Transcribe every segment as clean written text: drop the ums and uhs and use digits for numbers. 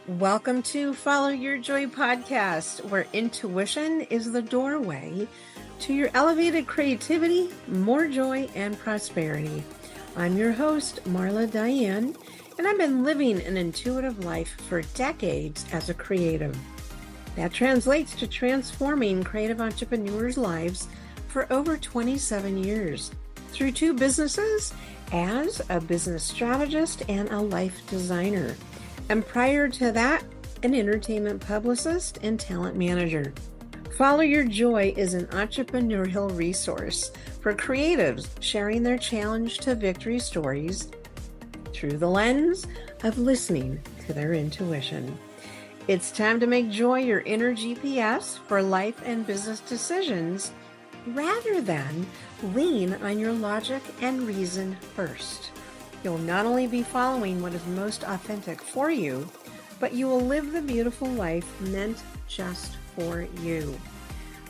Welcome to Follow Your Joy podcast, where intuition is the doorway to your elevated creativity, more joy, and prosperity. I'm your host, Marla Diane, and I've been living an intuitive life for decades as a creative. That translates to transforming creative entrepreneurs' lives for over 27 years through two businesses as a business strategist and a life designer. And prior to that, an entertainment publicist and talent manager. Follow Your Joy is an entrepreneurial resource for creatives sharing their challenge to victory stories through the lens of listening to their intuition. It's time to make joy your inner GPS for life and business decisions rather than lean on your logic and reason first. You'll not only be following what is most authentic for you, but you will live the beautiful life meant just for you.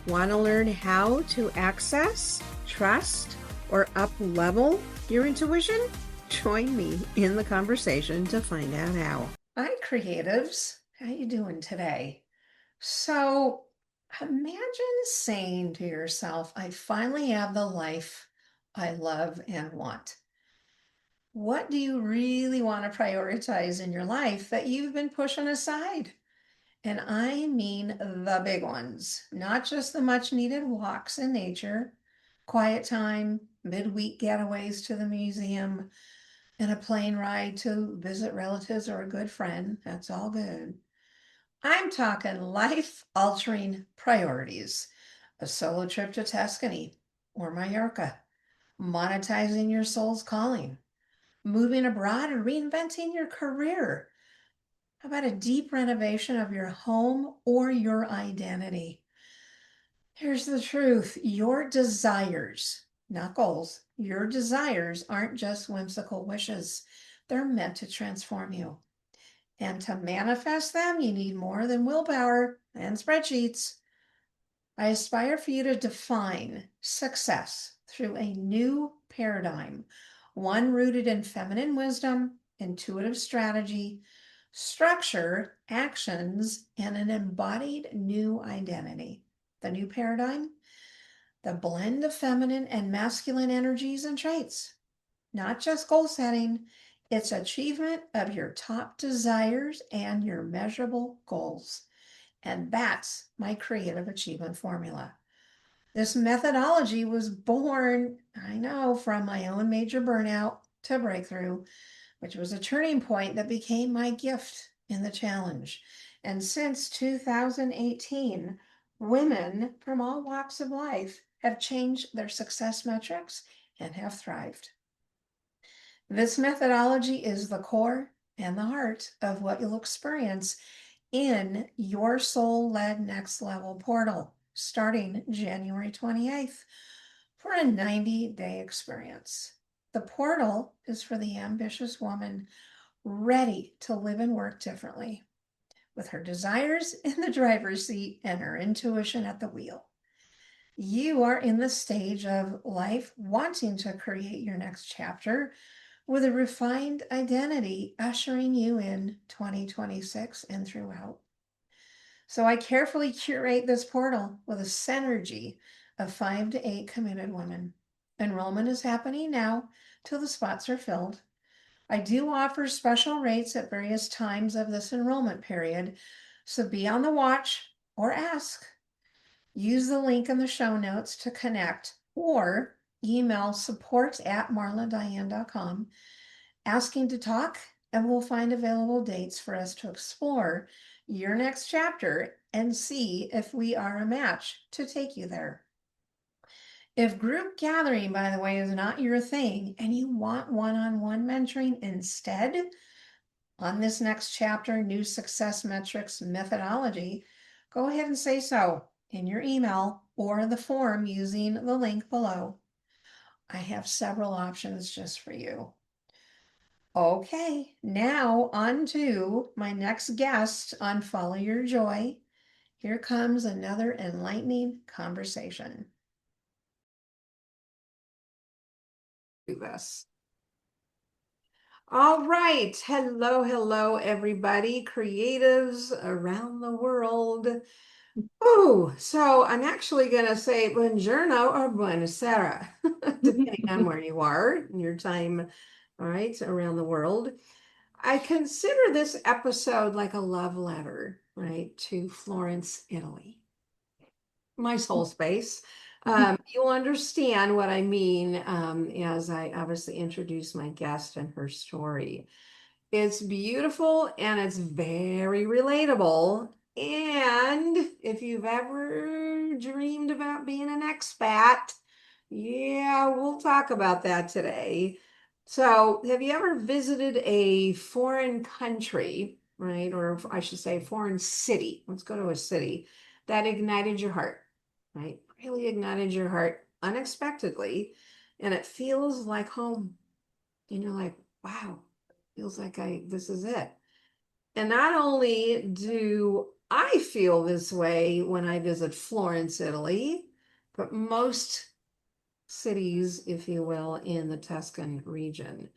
Want to learn how to access, trust, or up-level your intuition? Join me in the conversation to find out how. Hi, creatives. How you doing today? So imagine saying to yourself, I finally have the life I love and want. What do you really want to prioritize in your life that you've been pushing aside? And I mean the big ones, not just the much needed walks in nature, quiet time, midweek getaways to the museum, and a plane ride to visit relatives or a good friend. That's all good. I'm talking life-altering priorities, a solo trip to Tuscany or Mallorca, monetizing your soul's calling, moving abroad and reinventing your career. How about a deep renovation of your home or your identity? Here's the truth. Your desires, not goals, your desires aren't just whimsical wishes. They're meant to transform you. And to manifest them, you need more than willpower and spreadsheets. I aspire for you to define success through a new paradigm, one rooted in feminine wisdom, intuitive strategy, structure, actions, and an embodied new identity. The new paradigm, the blend of feminine and masculine energies and traits, not just goal setting, it's achievement of your top desires and your measurable goals. And that's my creative achievement formula. This methodology was born, I know, from my own major burnout to breakthrough, which was a turning point that became my gift in the challenge. And since 2018, women from all walks of life have changed their success metrics and have thrived. This methodology is the core and the heart of what you'll experience in your soul-led next level portal starting January 28th for a 90-day experience. The portal is for the ambitious woman ready to live and work differently, with her desires in the driver's seat and her intuition at the wheel. You are in the stage of life wanting to create your next chapter with a refined identity ushering you in 2026 and throughout. So I carefully curate this portal with a synergy of 5 to 8 committed women. Enrollment is happening now till the spots are filled. I do offer special rates at various times of this enrollment period, so be on the watch or ask. Use the link in the show notes to connect or email support@marladiane.com asking to talk, and we'll find available dates for us to explore your next chapter and see if we are a match to take you there. If group gathering, by the way, is not your thing and you want one-on-one mentoring instead on this next chapter, new success metrics methodology, go ahead and say so in your email or the form using the link below. I have several options just for you. Okay, now on to my next guest on Follow Your Joy. Here comes another enlightening conversation. Do this. All right. Hello, hello, everybody, creatives around the world. Oh, so I'm actually going to say Buongiorno or Buonasera, depending on where you are in your time, all right, around the world. I consider this episode like a love letter, right, to Florence, Italy, my soul space. You'll understand what I mean as I obviously introduce my guest and her story. It's beautiful and it's very relatable. And if you've ever dreamed about being an expat, yeah, we'll talk about that today. So, have you ever visited a foreign country, right? Or I should say, foreign city? Let's go to a city that ignited your heart, right? Really ignited your heart unexpectedly, and it feels like home. And you're like, wow, feels like this is it. And not only do I feel this way when I visit Florence, Italy, but most cities, if you will, in the Tuscan region.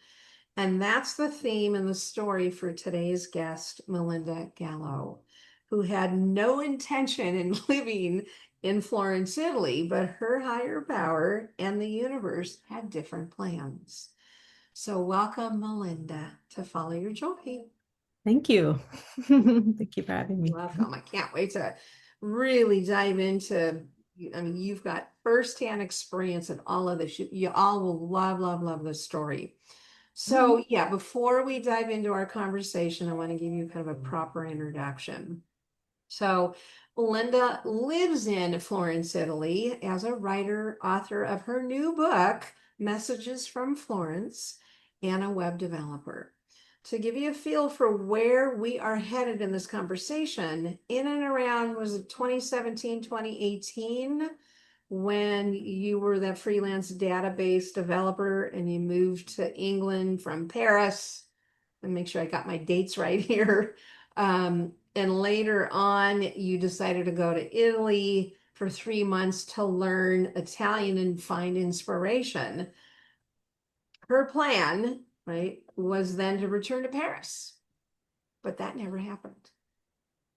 And that's the theme and the story for today's guest, Melinda Gallo, who had no intention in living in Florence, Italy, but her higher power and the universe had different plans. So, welcome, Melinda, to Follow Your Joy. Thank you. Thank you for having me. Welcome. I can't wait to really dive into. I mean, you've got firsthand experience in all of this. You all will love, love, love this story. So, yeah, before we dive into our conversation, I want to give you kind of a proper introduction. So, Linda lives in Florence, Italy, as a writer, author of her new book, Messages from Florence, and a web developer. To give you a feel for where we are headed in this conversation, in and around, was it 2017, 2018, when you were that freelance database developer and you moved to England from Paris? And make sure I got my dates right here. And later on, you decided to go to Italy for 3 months to learn Italian and find inspiration. Her plan, right, was then to return to Paris, but that never happened.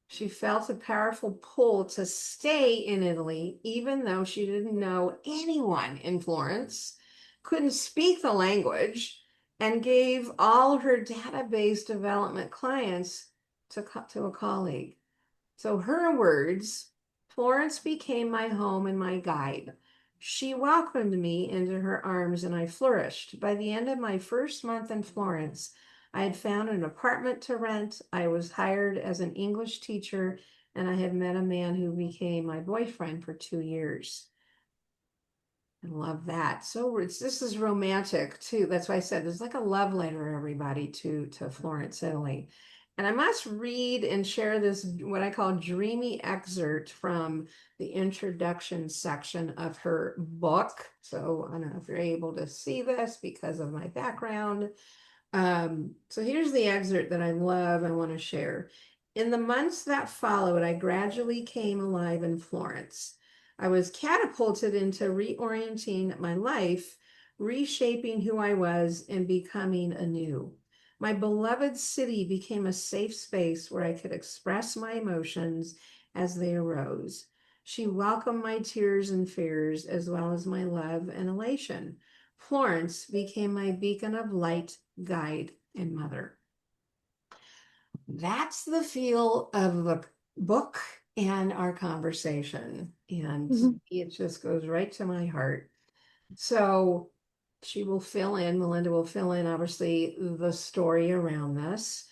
She felt a powerful pull to stay in Italy, even though she didn't know anyone in Florence, couldn't speak the language, and gave all her database development clients to a colleague. So her words, Florence became my home and my guide. She welcomed me into her arms and I flourished. By the end of my first month in Florence, I had found an apartment to rent. I was hired as an English teacher and I had met a man who became my boyfriend for 2 years. I love that. So this is romantic too. That's why I said there's like a love letter, everybody, to Florence, Italy. And I must read and share this, what I call dreamy excerpt from the introduction section of her book. So I don't know if you're able to see this because of my background. So here's the excerpt that I love, I want to share. In the months that followed, I gradually came alive in Florence. I was catapulted into reorienting my life, reshaping who I was, and becoming anew. My beloved city became a safe space where I could express my emotions as they arose. She welcomed my tears and fears, as well as my love and elation. Florence became my beacon of light, guide, and mother. That's the feel of the book and our conversation. And it just goes right to my heart. So she will fill in, Melinda will fill in, obviously, the story around this.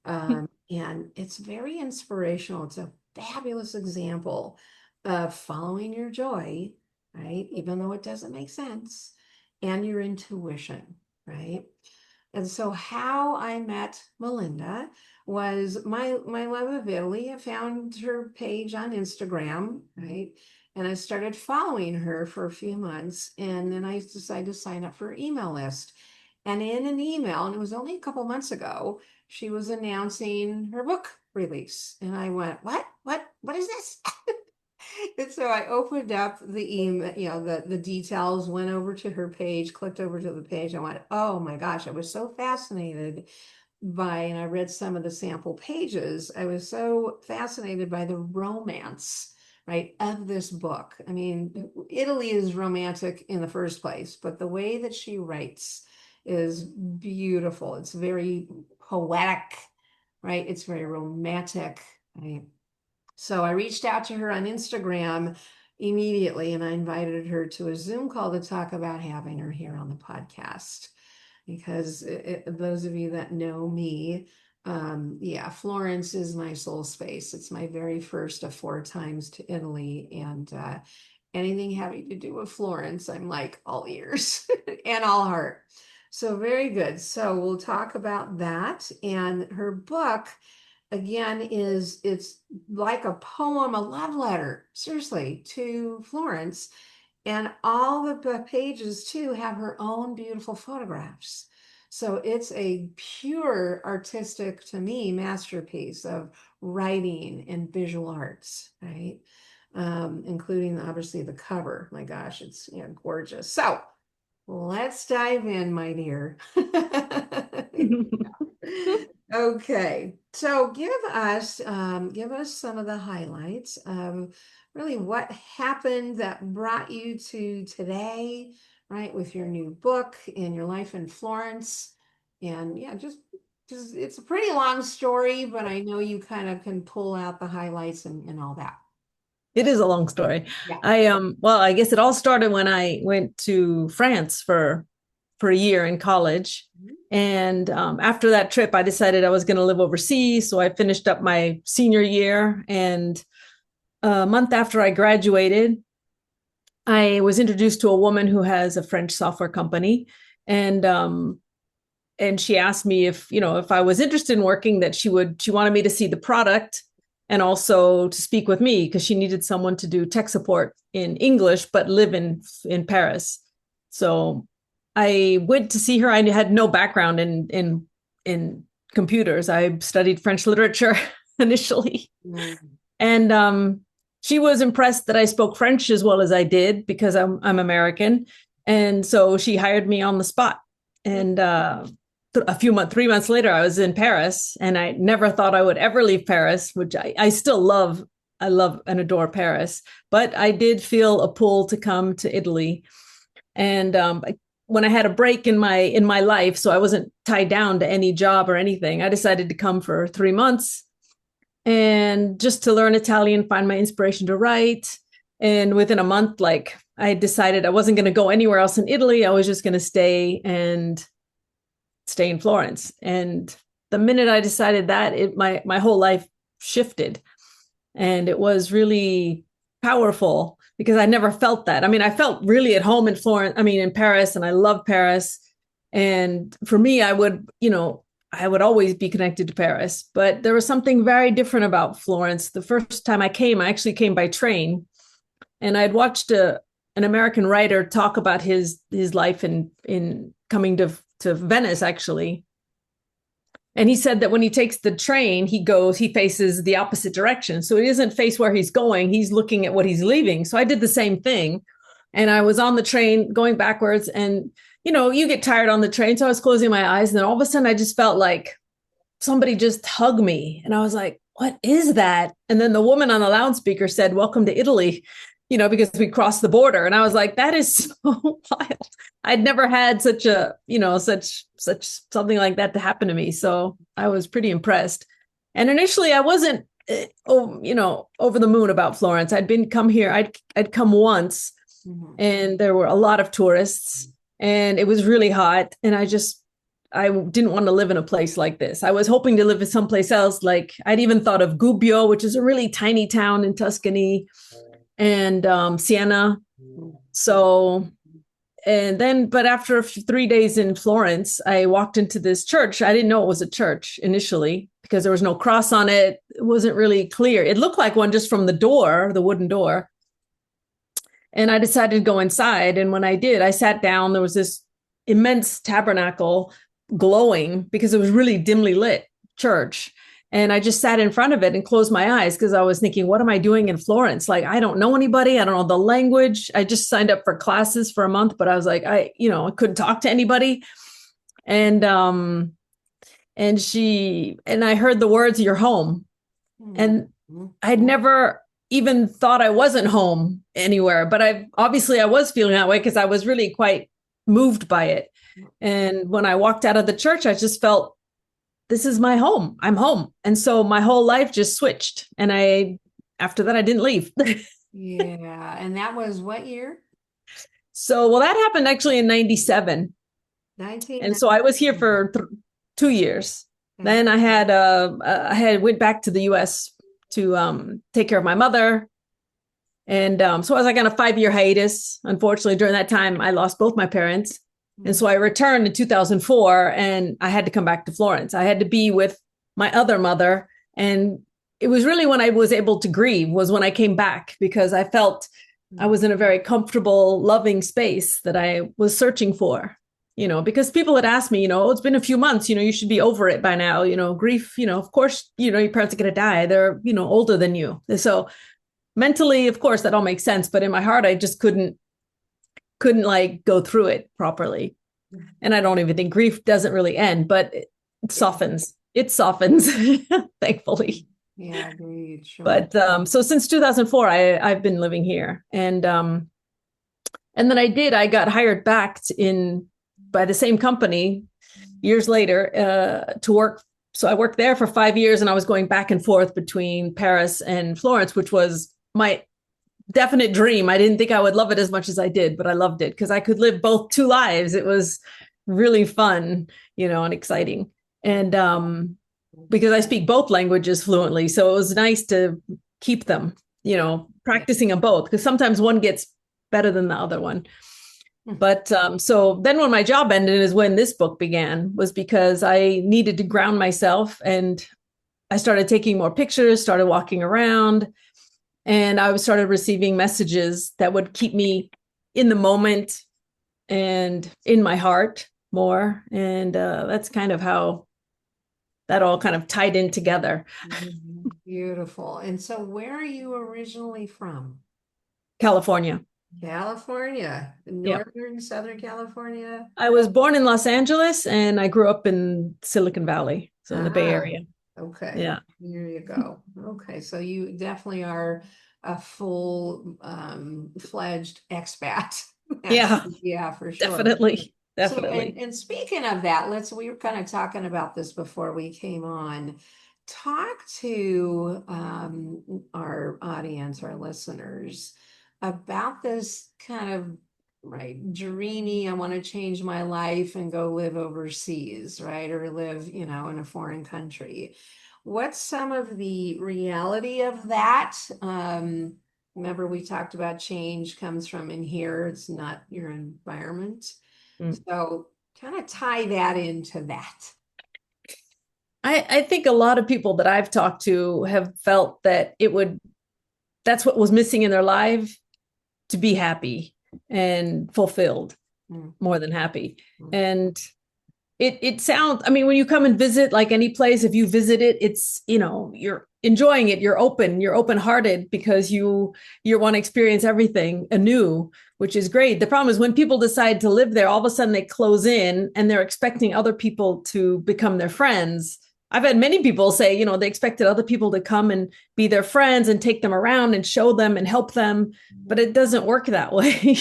And it's very inspirational. It's a fabulous example of following your joy, right? Even though it doesn't make sense, and your intuition, right? And so how I met Melinda was my love of Italy. I found her page on Instagram, right? And I started following her for a few months. And then I decided to sign up for her email list. And in an email, and it was only a couple months ago, she was announcing her book release. And I went, what is this? And so I opened up the email, the details, went over to her page, clicked over to the page. I went, oh my gosh, I was so fascinated and I read some of the sample pages. I was so fascinated by the romance, right, of this book. I mean, Italy is romantic in the first place, but the way that she writes is beautiful. It's very poetic, right? It's very romantic, right? So I reached out to her on Instagram immediately and I invited her to a Zoom call to talk about having her here on the podcast. Because those of you that know me, yeah, Florence is my soul space. It's my very first of 4 times to Italy. And anything having to do with Florence, I'm like all ears and all heart. So very good. So we'll talk about that. And her book, again, it's like a poem, a love letter, seriously, to Florence. And all the pages too have her own beautiful photographs. So it's a pure artistic, to me, masterpiece of writing and visual arts, right? Including obviously the cover. My gosh, it's gorgeous. So let's dive in, my dear. Okay, so give us some of the highlights of really what happened that brought you to today, right, with your new book and your life in Florence. And yeah, just it's a pretty long story, but I know you kind of can pull out the highlights and all that. It is a long story. Yeah. Well, I guess it all started when I went to France for a year in college. And after that trip, I decided I was going to live overseas. So I finished up my senior year. And a month after I graduated, I was introduced to a woman who has a French software company. And she asked me if I was interested in working, that she wanted me to see the product and also to speak with me because she needed someone to do tech support in English, but live in Paris. So I went to see her. I had no background in computers. I studied French literature initially. And she was impressed that I spoke French as well as I did because I'm American. And so she hired me on the spot. And 3 months later, I was in Paris, and I never thought I would ever leave Paris, which I still love. I love and adore Paris, but I did feel a pull to come to Italy. And when I had a break in my life, so I wasn't tied down to any job or anything, I decided to come for 3 months and just to learn Italian, find my inspiration to write. And within a month, I decided I wasn't going to go anywhere else in Italy. I was just going to stay in Florence. And the minute I decided that, my whole life shifted. And it was really powerful because I never felt that. I mean, I felt really at home in Paris, and I love Paris. And for me, I would always be connected to Paris, but there was something very different about Florence. The first time I actually came by train, and I'd watched an American writer talk about his life in coming to Venice, actually. And he said that when he takes the train, he faces the opposite direction. So he doesn't face where he's going. He's looking at what he's leaving. So I did the same thing. And I was on the train going backwards, and, you get tired on the train. So I was closing my eyes, and then all of a sudden I just felt like somebody just hugged me. And I was like, what is that? And then the woman on the loudspeaker said, "Welcome to Italy," because we crossed the border. And I was like, that is so wild. I'd never had such something like that to happen to me. So I was pretty impressed. And initially I wasn't, over the moon about Florence. I'd come once, and there were a lot of tourists, and it was really hot. And I didn't want to live in a place like this. I was hoping to live in someplace else. Like I'd even thought of Gubbio, which is a really tiny town in Tuscany, and Siena. But after 3 days in Florence, I walked into this church. I didn't know it was a church initially because there was no cross on it. It wasn't really clear. It looked like one just from the wooden door. And I decided to go inside. And when I did, I sat down. There was this immense tabernacle glowing because it was really dimly lit church. And I just sat in front of it and closed my eyes because I was thinking, what am I doing in Florence? Like, I don't know anybody. I don't know the language. I just signed up for classes for a month, but I was like, I couldn't talk to anybody. And I heard the words, "You're home." And I'd never even thought I wasn't home anywhere, but I was feeling that way because I was really quite moved by it. And when I walked out of the church, I just felt, this is my home. I'm home. And so my whole life just switched. And after that, I didn't leave. Yeah. And that was what year? So, well, that happened actually in 97. And so I was here for 2 years. Okay. Then I went back to the US to take care of my mother. And so I was like on a 5-year hiatus. Unfortunately, during that time, I lost both my parents. And so I returned in 2004 and I had to come back to Florence. I had to be with my other mother. And it was really when I was able to grieve was when I came back, because I felt I was in a very comfortable, loving space that I was searching for, because people had asked me, oh, it's been a few months, you should be over it by now, grief, of course, your parents are going to die. They're, older than you. So mentally, of course, that all makes sense. But in my heart, I just couldn't like go through it properly. And I don't even think grief doesn't really end, but it softens. It softens, thankfully. Yeah, agreed. Sure. But so since 2004, I've been living here. And then I got hired back by the same company years later to work. So I worked there for 5 years, and I was going back and forth between Paris and Florence, which was my definite dream. I didn't think I would love it as much as I did, but I loved it because I could live both two lives. It was really fun, and exciting. And because I speak both languages fluently, so it was nice to keep them, practicing them both, because sometimes one gets better than the other one. But so then when my job ended is when this book began, was because I needed to ground myself, and I started taking more pictures, started walking around. And I started receiving messages that would keep me in the moment and in my heart more. And that's kind of how that all kind of tied in together. Beautiful. And so where are you originally from? California. Northern, yep. Southern California? I was born in Los Angeles, and I grew up in Silicon Valley, so in the Bay Area. Okay. Yeah. There you go. Okay. So you definitely are a full fledged expat. Yeah. Yeah, for sure. Definitely. So, and speaking of that, we were kind of talking about this before we came on. Talk to our audience, our listeners, about this kind of dreamy, I want to change my life and go live overseas, right? Or live, in a foreign country. What's some of the reality of that? Remember, we talked about change comes from in here. It's not your environment. So kind of tie that into that. I think a lot of people that I've talked to have felt that that's what was missing in their life, to be happy and fulfilled, more than happy. And it sounds, when you come and visit, like any place, if you visit it, it's, you're enjoying it. You're open-hearted because you want to experience everything anew, which is great. The problem is when people decide to live there, all of a sudden they close in and they're expecting other people to become their friends. I've had many people say, they expected other people to come and be their friends and take them around and show them and help them. But it doesn't work that way.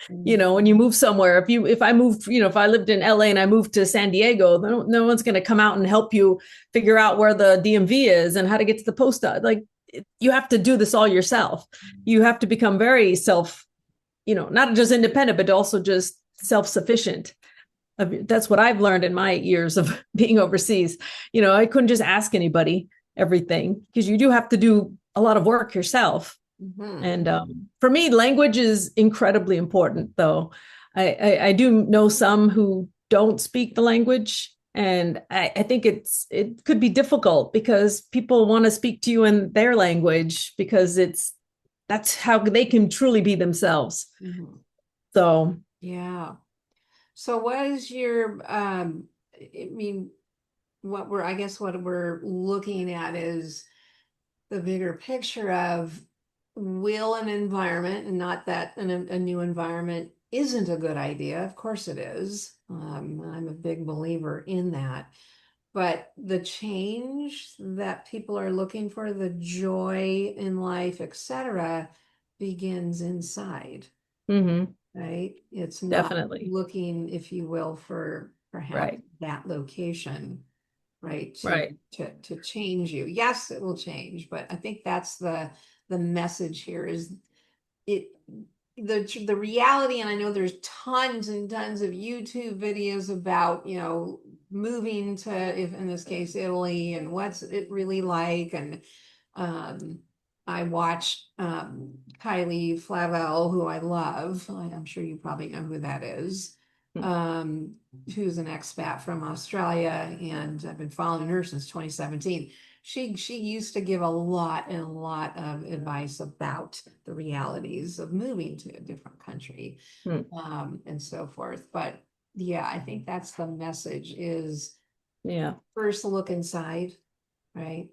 When you move somewhere, if I moved, if I lived in LA and I moved to San Diego, no one's going to come out and help you figure out where the DMV is and how to get to the post office. Like, you have to do this all yourself. You have to become very not just independent, but also just self-sufficient. That's what I've learned in my years of being overseas. I couldn't just ask anybody everything, because you do have to do a lot of work yourself. And for me, language is incredibly important, though. I do know some who don't speak the language, and I think it could be difficult because people want to speak to you in their language because that's how they can truly be themselves. So yeah. So what is your, I guess what we're looking at is the bigger picture of, will an environment, and not that a new environment isn't a good idea. Of course it is. I'm a big believer in that. But the change that people are looking for, the joy in life, etc., begins inside, Hmm. right? It's not Definitely. looking, if you will, for perhaps Right. that location, right? Right. To change you. Yes, it will change, but I think that's the message here is it the reality. And I know there's tons and tons of YouTube videos about, moving to, if in this case, Italy, and what's it really like. And um, I watched Kylie Flavel, who I love. I'm sure you probably know who that is. Mm. Um, who's an expat from Australia, and I've been following her since 2017. She used to give a lot of advice about the realities of moving to a different country, Mm. and so forth. But yeah, I think that's the message is, Yeah. first look inside, right?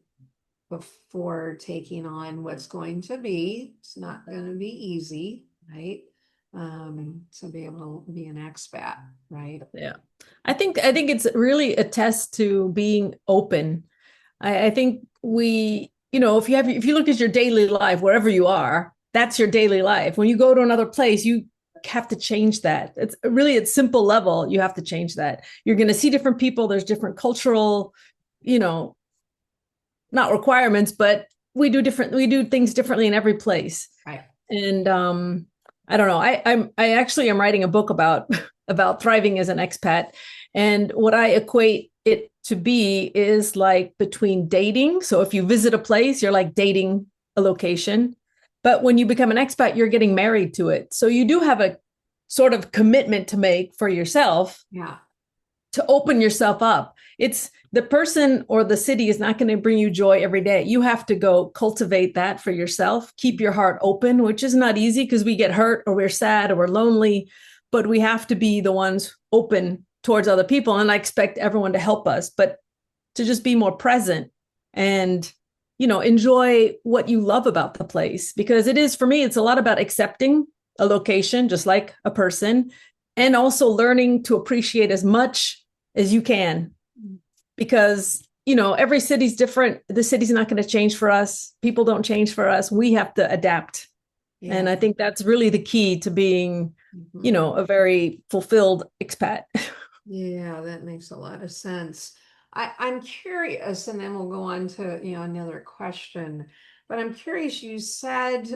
Before taking on what's going to be. It's not going to be easy, right? To be able to be an expat, right? Yeah. I think it's really a test to being open. I think if you look at your daily life, wherever you are, that's your daily life. When you go to another place, you have to change that. It's really at simple level, you have to change that. You're going to see different people. There's different cultural, you know, not requirements, but we do things differently in every place. Right. And I don't know. I actually am writing a book about about thriving as an expat. And what I equate it to be is like between dating. So if you visit a place, you're like dating a location. But when you become an expat, you're getting married to it. So you do have a sort of commitment to make for yourself Yeah. to open yourself up. It's the person or the city is not going to bring you joy every day. You have to go cultivate that for yourself. Keep your heart open, which is not easy because we get hurt or we're sad or we're lonely, but we have to be the ones open towards other people. And I expect everyone to help us, but to just be more present and, enjoy what you love about the place. Because it is, for me, it's a lot about accepting a location, just like a person, and also learning to appreciate as much as you can, because every city's different. The city's not going to change for us. People don't change for us. We have to adapt. Yeah. And I think that's really the key to being a very fulfilled expat. Yeah, that makes a lot of sense. I'm curious, and then we'll go on to, another question. But I'm curious, you said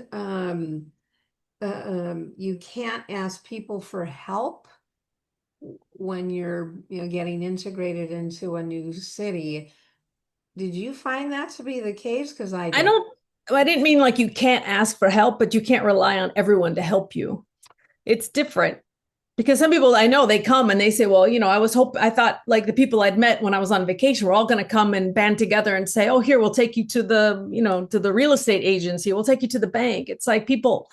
you can't ask people for help when you're, getting integrated into a new city. Did you find that to be the case? Because I I did. don't I didn't mean like you can't ask for help, but you can't rely on everyone to help you. It's different. Because some people I know, they come and they say, well, I thought like the people I'd met when I was on vacation were all going to come and band together and say, oh, here, we'll take you to the real estate agency. We'll take you to the bank. It's like people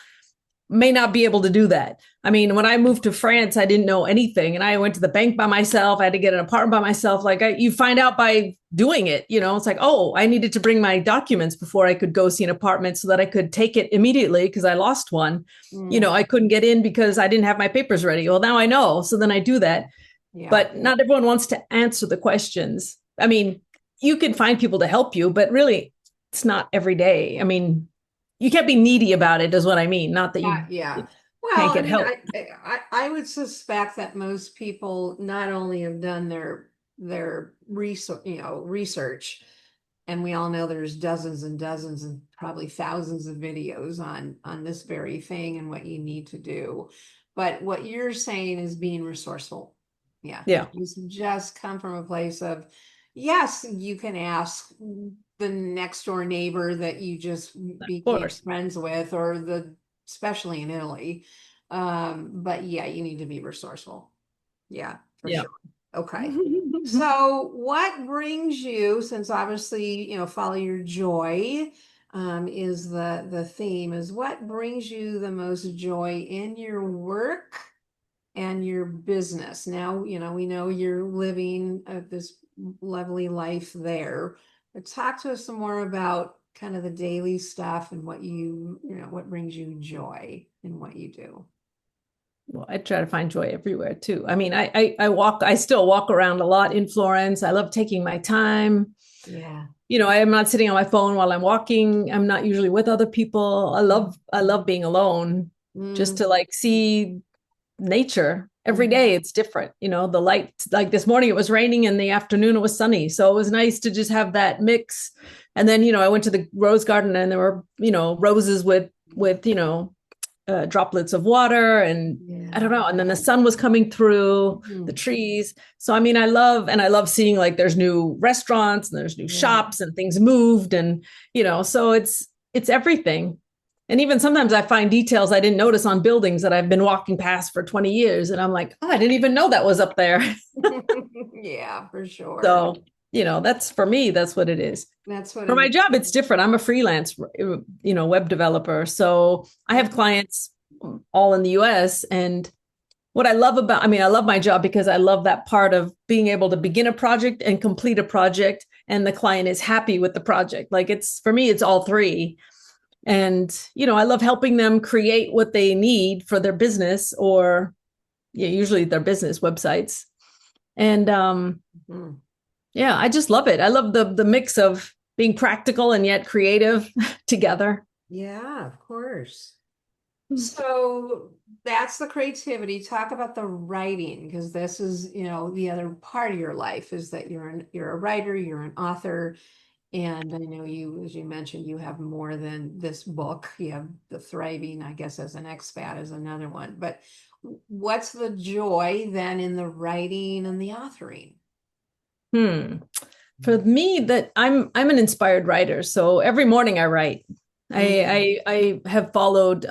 may not be able to do that. I mean, when I moved to France, I didn't know anything, and I went to the bank by myself. I had to get an apartment by myself. Like you find out by doing it. It's like, oh, I needed to bring my documents before I could go see an apartment so that I could take it immediately because I lost one. I couldn't get in because I didn't have my papers ready. Well, now I know, so then I do that. Yeah. But not everyone wants to answer the questions. I mean, you can find people to help you, but really, it's not every day. I mean, you can't be needy about it, is what I mean. Not that you Yeah. can't Well, I get mean, help. I would suspect that most people not only have done their research, and we all know there's dozens and dozens and probably thousands of videos on this very thing and what you need to do. But what you're saying is being resourceful. Yeah. Yeah. It's just come from a place of, yes, you can ask the next door neighbor that you just Of became course. friends with, or especially in Italy. But yeah, you need to be resourceful. Yeah, for Yeah. sure. Okay. So what brings you, since obviously, follow your joy, is the theme, is what brings you the most joy in your work and your business? Now, we know you're living at this lovely life there. But talk to us some more about kind of the daily stuff and what what brings you joy in what you do. Well, I try to find joy everywhere too. I mean, I still walk around a lot in Florence. I love taking my time. Yeah. I am not sitting on my phone while I'm walking. I'm not usually with other people. I love being alone, just Mm, to like see nature every mhm. day. It's different. The light, like this morning it was raining, in the afternoon it was sunny, so it was nice to just have that mix. And then I went to the rose garden, and there were roses with droplets of water, and I Yeah. don't know, and then the sun was coming through the Mhm. trees. So I mean, I love seeing, like, there's new restaurants and there's new Yeah. shops and things moved, and so it's everything. And even sometimes I find details I didn't notice on buildings that I've been walking past for 20 years, and I'm like, oh, I didn't even know that was up there. Yeah, for sure. So that's, for me, that's what it is. That's what For it my is. job, it's different. I'm a freelance, web developer. So I have clients all in the US. And what I love my job because I love that part of being able to begin a project and complete a project, and the client is happy with the project. Like, for me, it's all three. And, I love helping them create what they need for their business, or yeah, usually their business websites. And, Mhm. yeah, I just love it. I love the mix of being practical and yet creative together. Yeah, of course. So that's the creativity. Talk about the writing, because this is, the other part of your life is that you're a writer, you're an author, and I know you, as you mentioned, you have more than this book. You have the Thriving, I guess, as an expat is another one. But what's the joy then in the writing and the authoring? Hmm. For me, that I'm an inspired writer, so every morning I write. Mm. I have followed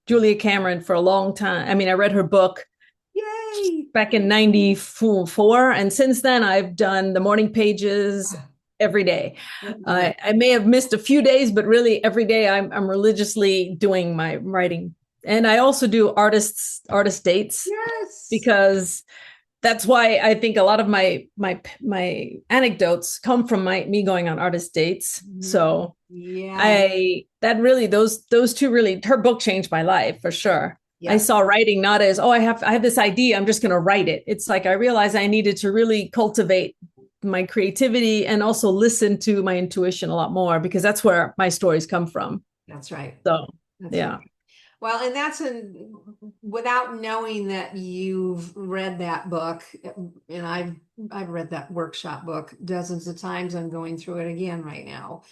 Julia Cameron for a long time. I mean, I read her book Yay! back in 94, and since then I've done the morning pages every day. Yeah. I may have missed a few days, but really every day I'm religiously doing my writing. And I also do artist dates, Yes. because that's why I think a lot of my anecdotes come from me going on artist dates. Mhm. So Yeah. I that really those two really, her book changed my life for sure. I Yep. saw writing not as, oh, I have this idea, I'm just going to write it. It's like I realized I needed to really cultivate my creativity and also listen to my intuition a lot more, because that's where my stories come from. That's right. So, That's right. yeah. Well, and without knowing that you've read that book, and I've read that workshop book dozens of times. I'm going through it again right now.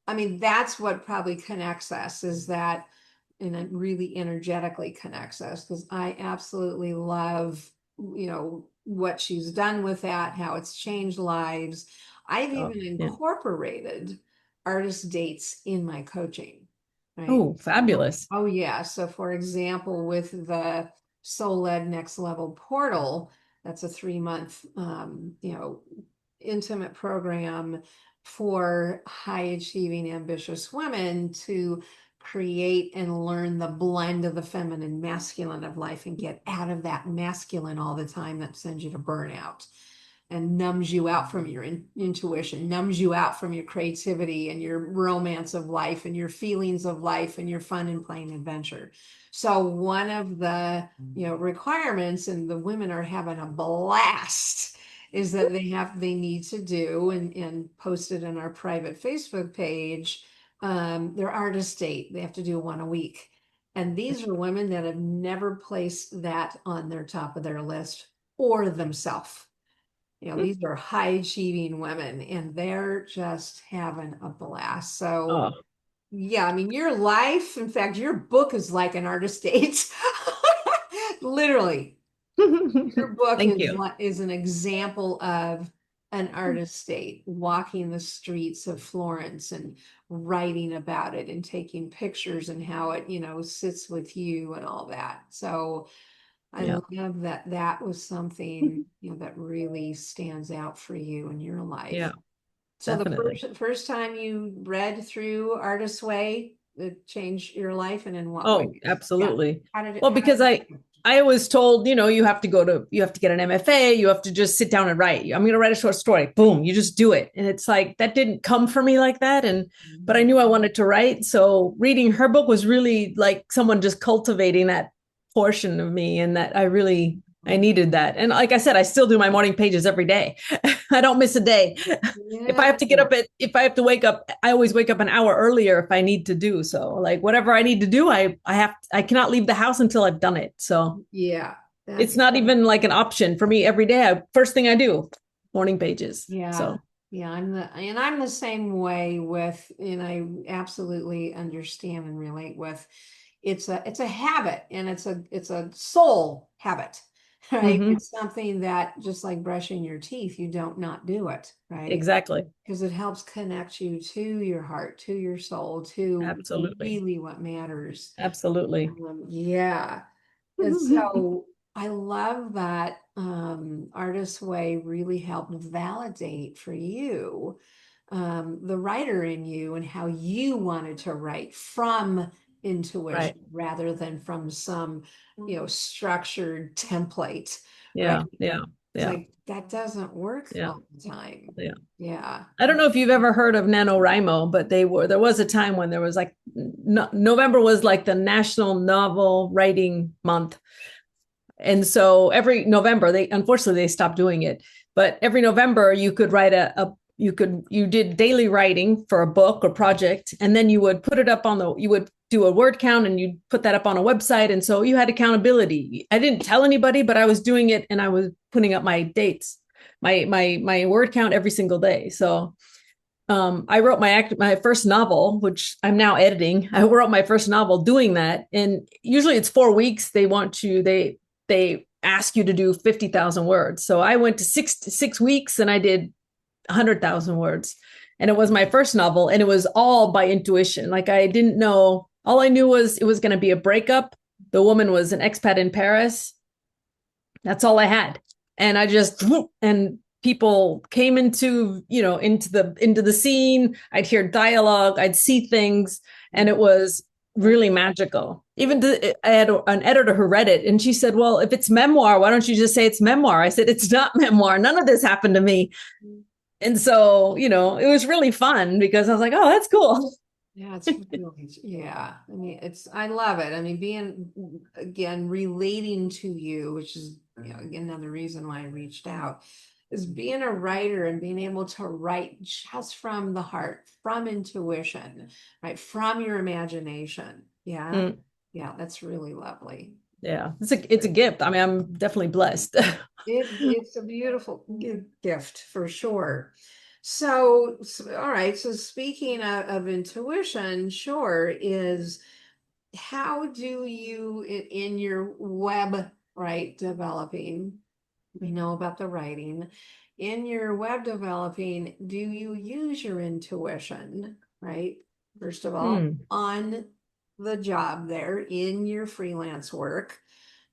I mean, that's what probably connects us, is that, and it really energetically connects us, because I absolutely love, what she's done with that, how it's changed lives. I've Oh, even yeah. incorporated artist dates in my coaching, right? Oh, fabulous. Oh, yeah. So, for example, with the Soul Led Next Level portal, that's a 3 month, intimate program for high achieving, ambitious women to create and learn the blend of the feminine masculine of life and get out of that masculine all the time that sends you to burnout and numbs you out from your intuition, numbs you out from your creativity and your romance of life and your feelings of life and your fun and playing adventure. So one of the requirements, and the women are having a blast, is that they need to do and post it in our private Facebook page, their artist date. They have to do one a week. And these are women that have never placed that on their top of their list or themselves. These are high achieving women and they're just having a blast. So, Oh. yeah, I mean, your life, in fact, your book is like an artist date. Literally, your book Thank is you. is an example of an artist date, walking the streets of Florence and writing about it and taking pictures and how it, sits with you and all that. So, I Yeah. love that that was something, that really stands out for you in your life. Yeah, So the definitely. first time you read through Artist's Way, it changed your life, and in what way? Oh, Yeah. absolutely. How did it, Well, how did because it I happen? I was told, you have to you have to get an MFA, you have to just sit down and write. I'm going to write a short story. Boom, you just do it. And it's like, that didn't come for me like that. But I knew I wanted to write. So reading her book was really like someone just cultivating that portion of me, and that I needed that. And like I said, I still do my morning pages every day. I don't miss a day. If I have to if I have to wake up, I always wake up an hour earlier if I need to do so. Like whatever I need to do, I cannot leave the house until I've done it. So Yeah. it's not even like an option for me every day. First thing I do, morning pages. Yeah. So yeah, I'm the same way with, and I absolutely understand and relate with, it's a habit, and it's a soul habit, right? mhm, It's something that, just like brushing your teeth, you don't not do it, right? exactly. Because it helps connect you to your heart, to your soul, to Absolutely. really what matters. Absolutely. Yeah. And so I love that Artist's Way really helped validate for you the writer in you, and how you wanted to write from Right. intuition rather than from some, structured template, right? Yeah. Yeah. It's Yeah. like that doesn't work Yeah. all the time. Yeah. Yeah. I don't know if you've ever heard of NaNoWriMo, but there was a time when there was like November was like the National Novel Writing Month. And so every November, unfortunately they stopped doing it, but every November you could write you did daily writing for a book or project, and then you would put it up you would do a word count and you'd put that up on a website. And so you had accountability. I didn't tell anybody, but I was doing it, and I was putting up my dates, my word count every single day. So I wrote my first novel, which I'm now editing. I wrote my first novel doing that, and usually it's 4 weeks. They ask you to do 50,000 words. So I went to 6 weeks, and I did 100,000 words, and it was my first novel, and it was all by intuition. Like I didn't know. All I knew was it was going to be a breakup. The woman was an expat in Paris. That's all I had, and I just and people came into the scene. I'd hear dialogue, I'd see things, and it was really magical. I had an editor who read it, and she said, well, if it's memoir, why don't you just say it's memoir? I said, it's not memoir. None of this happened to me. And so, it was really fun because I was like, oh, that's cool. Yeah, it's really, yeah. I mean, I love it. I mean, being, again, relating to you, which is, again, another reason why I reached out, is being a writer and being able to write just from the heart, from intuition, right? From your imagination. Yeah. Mm, Yeah, that's really lovely. yeah, it's a gift. I mean, I'm definitely blessed. It's a beautiful gift for sure. So, all right. So speaking of intuition, sure, is how do you in your web, right, developing, we know about the writing, in your web developing, do you use your intuition, right? First of all, Mm, on the job there in your freelance work,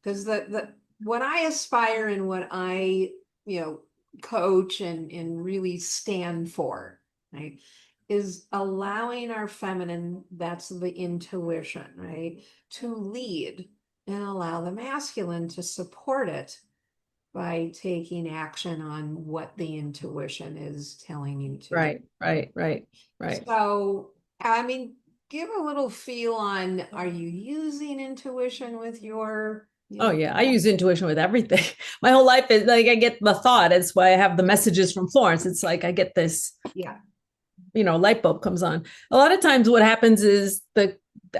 because the what I aspire and what I, coach and really stand for, right, is allowing our feminine, that's the intuition, right, to lead, and allow the masculine to support it by taking action on what the intuition is telling you to do. right, right, right, right. So, I mean, give a little feel on, are you using intuition with your, Oh yeah, I use intuition with everything. My whole life is like I get the thought. It's why I have the messages from Florence. It's like I get this, yeah, light bulb comes on. A lot of times what happens is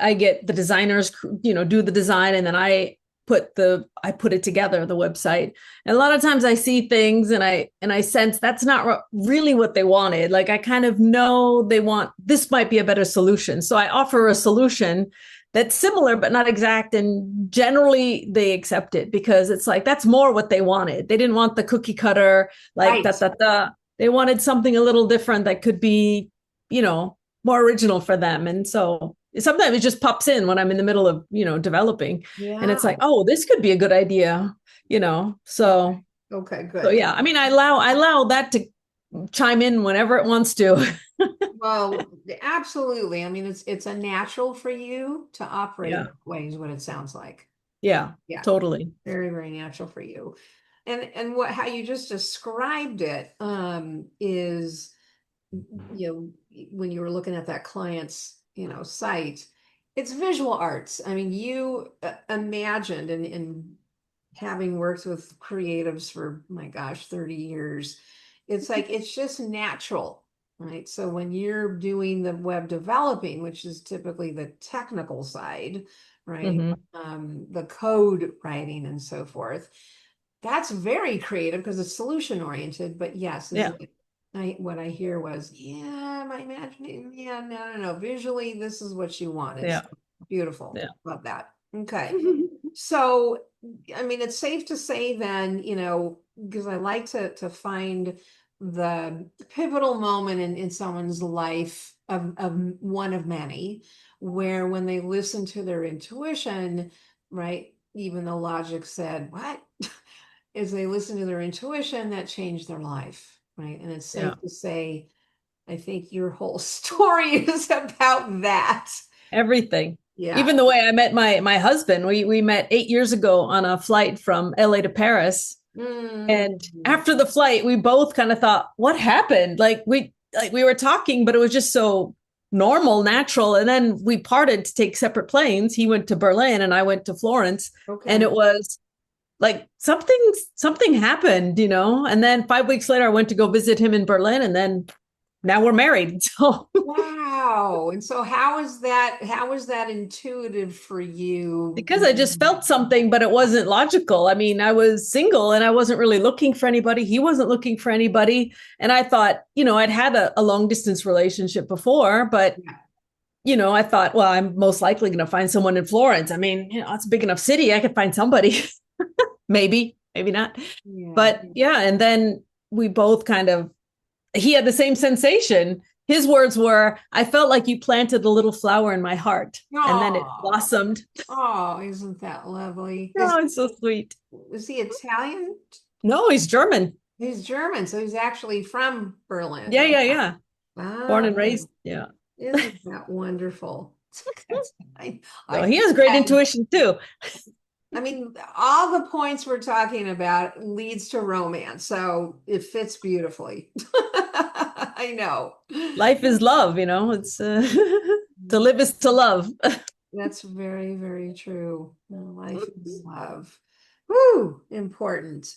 I get the designers, do the design, and then I put it together, the website. And a lot of times I see things, and I sense that's not really what they wanted. Like I kind of know this might be a better solution. So I offer a solution that's similar but not exact, and generally they accept it because it's like that's more what they wanted. They didn't want the cookie cutter, like right. that. They wanted something a little different that could be, more original for them. And so sometimes it just pops in when I'm in the middle of, developing, and Yeah. it's like, oh, this could be a good idea, so Okay, so good. yeah, I mean, I allow that to chime in whenever it wants to. Well, absolutely. I mean, it's a natural for you to operate Yeah. that way, is what it sounds like. Yeah, Yeah, totally. very, very natural for you. And what how you just described it is, when you were looking at that client's, site, it's visual arts. I mean, you imagined, and having worked with creatives for, my gosh, 30 years, it's like it's just natural, right? So when you're doing the web developing, which is typically the technical side, right? Hmm. The code writing and so forth, that's very creative because it's solution oriented. But yes, is Yeah, it, what I hear was, yeah, my imagining, yeah, no, no, no. Visually, this is what you wanted. yeah, So beautiful. yeah. Love that. Okay. So, I mean, it's safe to say then, because I like to find the pivotal moment in someone's life of one of many, where when they listen to their intuition, right, even though logic said, what? Is they listen to their intuition that changed their life, right? And it's Yeah. safe to say, I think your whole story is about that. Everything. Yeah. Even the way I met my husband, we met 8 years ago on a flight from LA to Paris. Mm. And after the flight, we both kind of thought, what happened? Like we were talking, but it was just so normal, natural. And then we parted to take separate planes. He went to Berlin and I went to Florence. And Okay. it was like something happened, And then 5 weeks later, I went to go visit him in Berlin, and then now we're married. So Wow. And so how is that intuitive for you? because I just felt something, but it wasn't logical. I mean, I was single and I wasn't really looking for anybody. He wasn't looking for anybody. And I thought, I'd had a long distance relationship before, but, Yeah. I thought, well, I'm most likely going to find someone in Florence. I mean, it's a big enough city. I could find somebody, maybe not. Yeah. But yeah. And then we both he had the same sensation. His words were, I felt like you planted a little flower in my heart and then it Oh, blossomed. oh, isn't that lovely? Oh, it's so sweet. Was he Italian? No, he's German. He's German, so he's actually from Berlin. Yeah, yeah, yeah. Born Wow. and raised. Yeah. Isn't that wonderful? That's, I So can he has great imagine. intuition too. I mean, all the points we're talking about leads to romance, so it fits beautifully. I know. Life is love, It's to live is to love. That's very, very true. Life is love. Woo, important.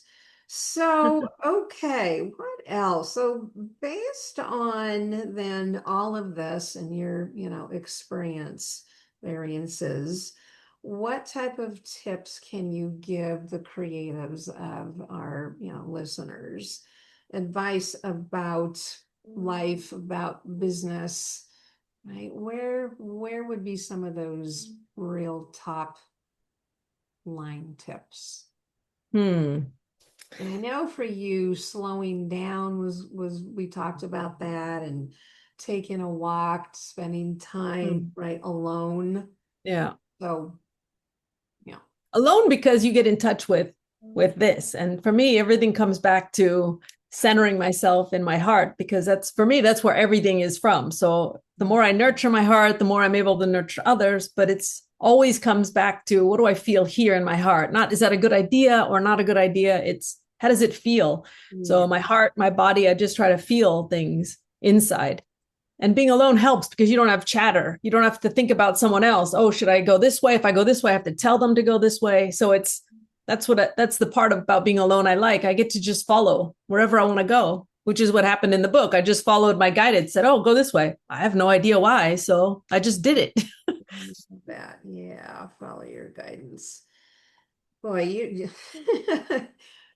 So, okay, what else? So, based on then all of this and your, experience, variances, what type of tips can you give the creatives of our, listeners? Advice about life, about business, right? Where would be some of those real top line tips? Hmm. And I know for you, slowing down was we talked about that, and taking a walk, spending time Hmm. right alone. Yeah. So, yeah. Alone because you get in touch with this. And for me, everything comes back to centering myself in my heart because that's for me, that's where everything is from. So the more I nurture my heart, the more I'm able to nurture others. But it's always comes back to what do I feel here in my heart? Not is that a good idea or not a good idea? It's how does it feel? Yeah. So my heart, my body, I just try to feel things inside. And being alone helps because you don't have chatter. You don't have to think about someone else. Oh, should I go this way? If I go this way, I have to tell them to go this way. So that's the part about being alone I like. I get to just follow wherever I want to go, which is what happened in the book. I just followed my guidance, said, "Oh, go this way." I have no idea why, so I just did it. That, yeah, follow your guidance. Boy, you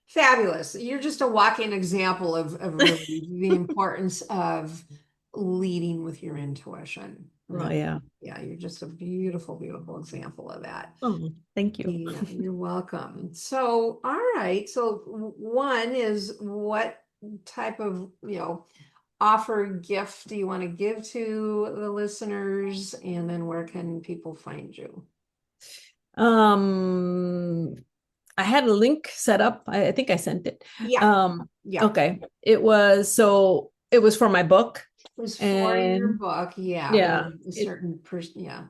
fabulous. You're just a walking example of really the importance of leading with your intuition. Oh Right? yeah. Yeah, you're just a beautiful, beautiful example of that. Oh, thank you. Yeah, you're welcome. So, all right. So, one is what type of, offer gift do you want to give to the listeners? And then where can people find you? Um, I had a link set up. I think I sent it. Yeah, yeah. Okay. It was for my book, It was for your and book. Yeah, with yeah, a it certain person. Yeah.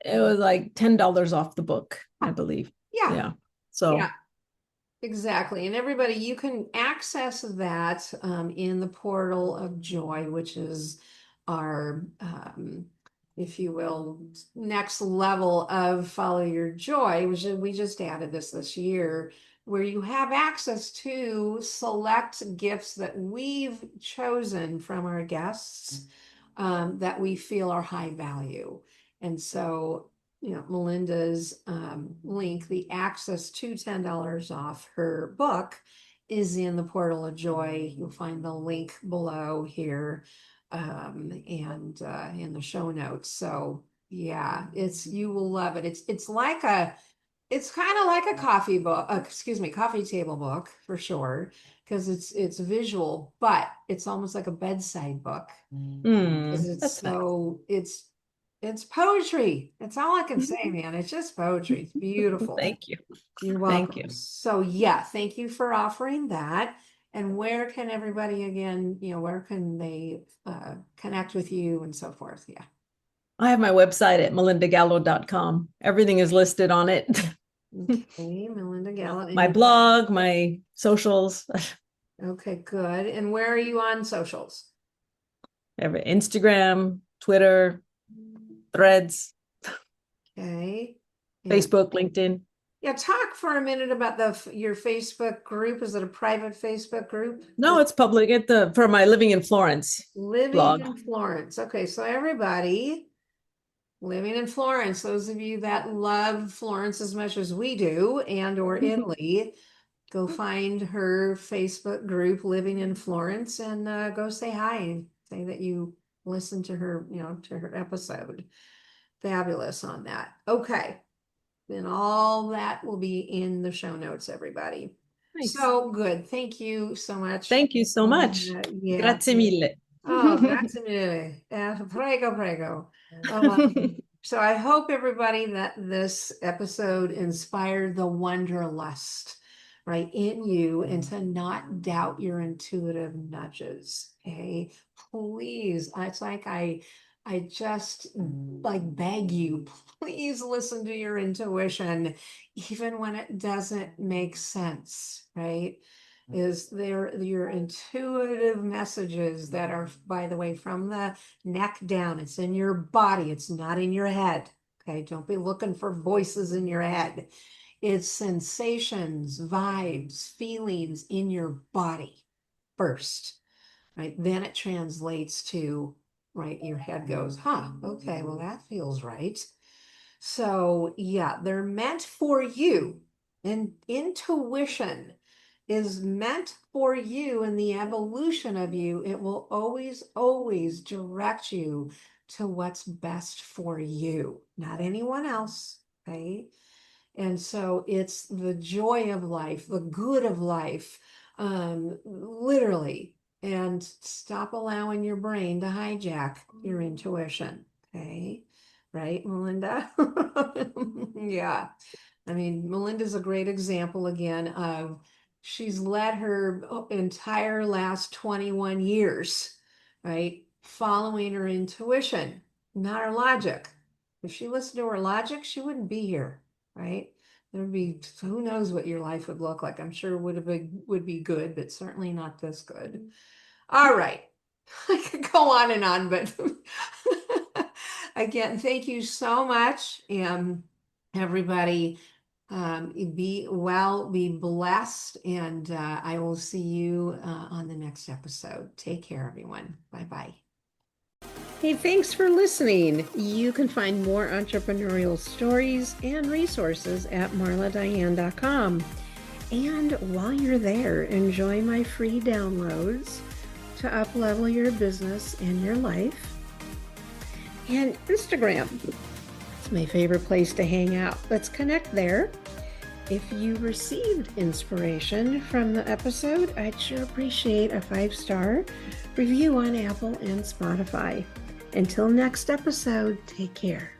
it was like $10 off the book, I believe. Yeah. Yeah. So Yeah. Exactly. And everybody, you can access that in the portal of joy, which is our, if you will, next level of follow your joy, which we just added this year, where you have access to select gifts that we've chosen from our guests that we feel are high value. And so Melinda's link, the access to $10 off her book is in the portal of joy. You'll find the link below here and in the show notes. So yeah, you will love it. It's kind of like a coffee book, coffee table book for sure, because it's visual, but it's almost like a bedside book. Because that's nice. it's poetry. That's all I can say, man. It's just poetry. It's beautiful. Thank you. You're Thank welcome. you. So yeah, thank you for offering that. And where can everybody again, where can they connect with you and so forth? Yeah. I have my website at melindagallo.com. Everything is listed on it. Okay, Melinda Gallo. My blog, my socials. Okay, good. And where are you on socials? Instagram, Twitter, Threads, Okay. Facebook, LinkedIn. Yeah, talk for a minute about your Facebook group. Is it a private Facebook group? No, it's public for my Living in Florence blog. Living in Florence. Okay, so everybody living in Florence, those of you that love Florence as much as we do or Italy, go find her Facebook group, Living in Florence, and go say hi. Say that you listened to her, to her episode. Fabulous on that. Okay. Then all that will be in the show notes, everybody. Nice. So good. Thank you so much. Thank you so much. Yeah. Grazie mille. Oh, grazie mille. Prego, prego. So I hope everybody that this episode inspired the wanderlust right in you and to not doubt your intuitive nudges. Okay, please. It's like I just like beg you, please listen to your intuition, even when it doesn't make sense, right? Is there your intuitive messages that are, by the way, from the neck down. It's in your body. It's not in your head. Okay. Don't be looking for voices in your head. It's sensations, vibes, feelings in your body first, right? Then it translates to, right? Your head goes, okay, well, that feels right. So yeah, they're meant for you. And intuition is meant for you and the evolution of you. It will always, always direct you to what's best for you, not anyone else. Okay. And so it's the joy of life, the good of life, literally. And stop allowing your brain to hijack your intuition. Okay. Right, Melinda? Yeah. I mean, Melinda's a great example again of she's led her entire last 21 years, right? Following her intuition, not her logic. If she listened to her logic, she wouldn't be here, right? There would be, who knows what your life would look like. I'm sure would be good, but certainly not this good. All right. I could go on and on, but again, thank you so much. And everybody, be well, be blessed, and I will see you on the next episode. Take care, everyone. Bye-bye. Hey, thanks for listening. You can find more entrepreneurial stories and resources at marladiane.com. And while you're there, enjoy my free downloads to up-level your business and your life. And Instagram. It's my favorite place to hang out. Let's connect there. If you received inspiration from the episode, I'd sure appreciate a 5-star review on Apple and Spotify. Until next episode, take care.